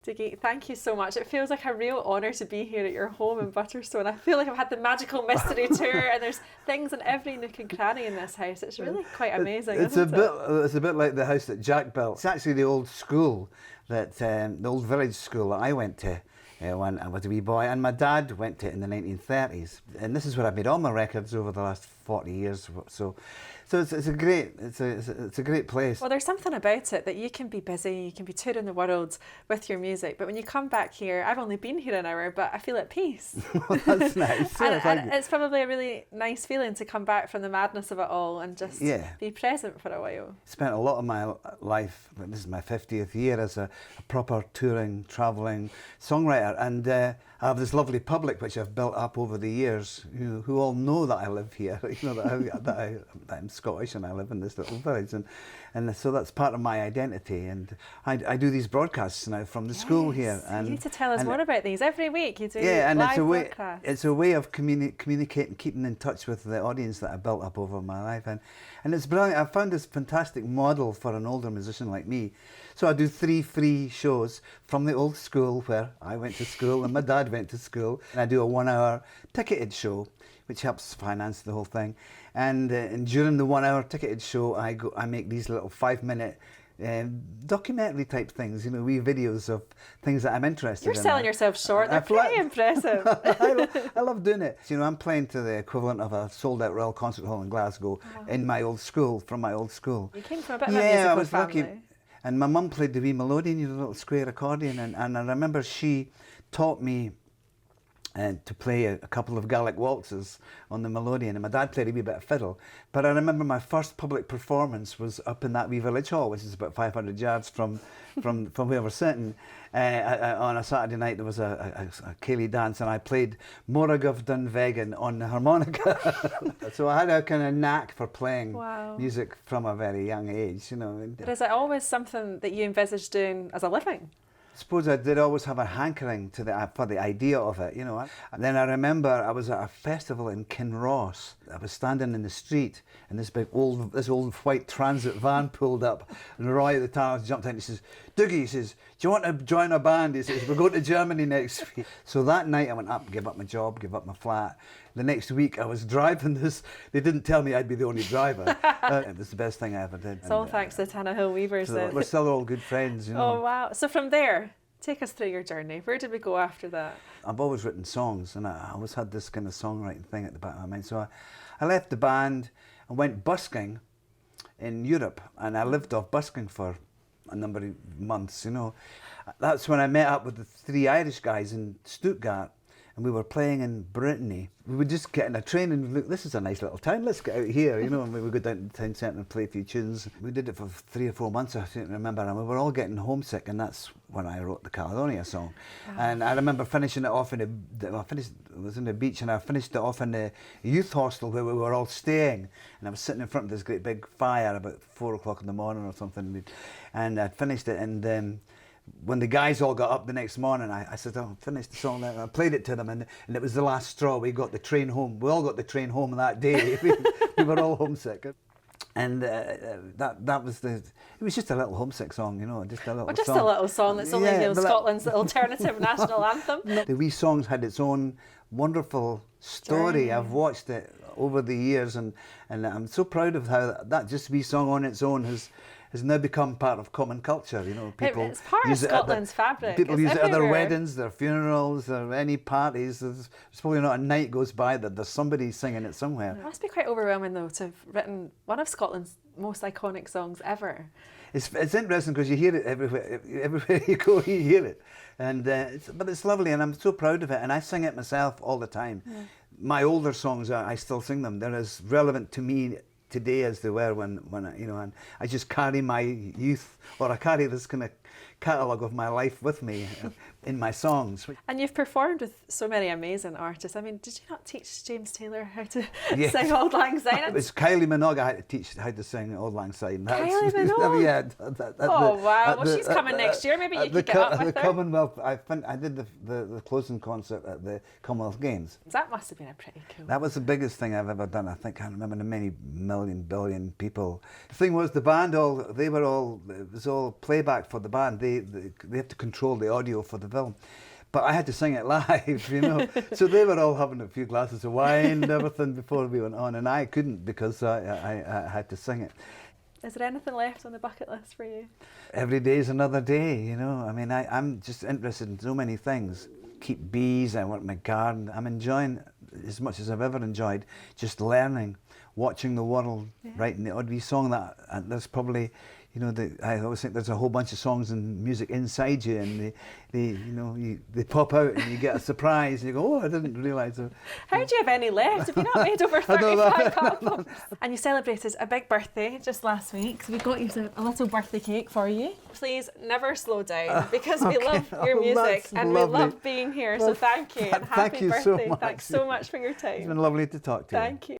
Dougie, thank you so much. It feels like a real honour to be here at your home in Butterstone. I feel like I've had the magical mystery tour, and there's things in every nook and cranny in this house. It's really quite amazing, isn't it? It's a bit like the house that Jack built. It's actually the old school, the old village school that I went to when I was a wee boy, and my dad went to it in the 1930s. And this is where I've made all my records over the last 40 years. So it's a great place. Well, there's something about it that you can be busy, you can be touring the world with your music, but when you come back here, I've only been here an hour, but I feel at peace. Well, that's nice. and it's probably a really nice feeling to come back from the madness of it all and just be present for a while. Spent a lot of my life, this is my 50th year as a proper touring, travelling songwriter, and I have this lovely public which I've built up over the years, who all know that I live here, that I'm Scottish and I live in this little village, and so that's part of my identity. And I do these broadcasts now from the school here. And you need to tell us more about these every week. You do live broadcasts. It's a way of communicating, keeping in touch with the audience that I built up over my life, and it's brilliant. I found this fantastic model for an older musician like me. So I do 3 free shows from the old school where I went to school and my dad went to school, and I do a 1-hour ticketed show, which helps finance the whole thing. And during the 1-hour ticketed show, I make these little 5-minute documentary type things, wee videos of things that I'm interested in. You're selling yourself short. They're pretty impressive. I love doing it. I'm playing to the equivalent of a sold-out Royal Concert Hall in Glasgow in my old school, from my old school. You came from a bit of a musical family. Lucky. And my mum played the wee melodeon, the little square accordion, and I remember she taught me to play a couple of Gaelic waltzes on the melodeon, and my dad played a wee bit of fiddle. But I remember my first public performance was up in that wee village hall, which is about 500 yards from where we're sitting. On a Saturday night, there was a Cayley dance, and I played Moragov Dunvegan on the harmonica. So I had a kind of knack for playing music from a very young age, But is it always something that you envisaged doing as a living? I suppose I did always have a hankering for the idea of it, And then I remember I was at a festival in Kinross. I was standing in the street, and this old white transit van pulled up, and Roy at the time jumped in. He says, "Dougie," he says, "do you want to join a band?" He says, "We're going to Germany next week." So that night I went up, gave up my job, gave up my flat. The next week I was driving this. They didn't tell me I'd be the only driver. It was the best thing I ever did. It's all thanks to Tannahill Weavers. So we're still all good friends, Oh wow! So from there, take us through your journey. Where did we go after that? I've always written songs, and I always had this kind of songwriting thing at the back of my mind. So I left the band and went busking in Europe, and I lived off busking for a number of months. That's when I met up with the 3 Irish guys in Stuttgart, and we were playing in Brittany. We would just get in a train and look, this is a nice little town, let's get out here, and we would go down to the town centre and play a few tunes. We did it for 3 or 4 months, I don't remember, and we were all getting homesick, and that's when I wrote the Caledonia song. And I remember finishing it off I was in the beach, and I finished it off in the youth hostel where we were all staying, and I was sitting in front of this great big fire about 4 o'clock in the morning or something, and I'd finished it, and when the guys all got up the next morning, I said, "Oh, finish the song." I played it to them, and it was the last straw. We got the train home. We all got the train home that day. We were all homesick. And that was it was just a little homesick song, just a little song. A little song that's only Scotland's alternative national anthem. The wee songs had its own wonderful story. I've watched it over the years, and I'm so proud of how that just wee song on its own has now become part of common culture. People it's part of Scotland's fabric. People use it at their weddings, their funerals, or any parties. There's probably not a night goes by that there's somebody singing it somewhere. It must be quite overwhelming though to have written one of Scotland's most iconic songs ever. It's interesting because you hear it everywhere you go, you hear it, and but it's lovely, and I'm so proud of it, and I sing it myself all the time. My older songs, I still sing them. They're as relevant to me today as they were when and I just carry my youth, or I carry this kind of catalogue of my life with me in my songs. And you've performed with so many amazing artists. I mean, did you not teach James Taylor how to sing Auld Lang Syne? It was Kylie Minogue I had to teach how to sing Auld Lang Syne. Kylie Minogue? Yeah. Wow. Well, she's coming next year. Maybe you could get up with her. The Commonwealth, I did the closing concert at the Commonwealth Games. That must have been a pretty cool. That was the biggest thing I've ever done. I think I can't remember the many million, billion people. The thing was, the band it was all playback for the band. band. They have to control the audio for the film. But I had to sing it live, you know. So they were all having a few glasses of wine and everything before we went on, and I couldn't because I had to sing it. Is there anything left on the bucket list for you? Every day's another day, you know. I mean, I'm just interested in so many things. Keep bees, I work in my garden. I'm enjoying, as much as I've ever enjoyed, just learning, watching the world, writing the odd wee song that, and there's probably, you know, I always think there's a whole bunch of songs and music inside you, and they pop out and you get a surprise and you go, oh, I didn't realise. How do you have any left? Have you not made over 35 albums? And you celebrated a big birthday just last week, so we got you a little birthday cake for you. Please never slow down, because we love your music and we love being here, so thank you and happy birthday. So much. Thanks so much for your time. It's been lovely to talk to you. Thank you.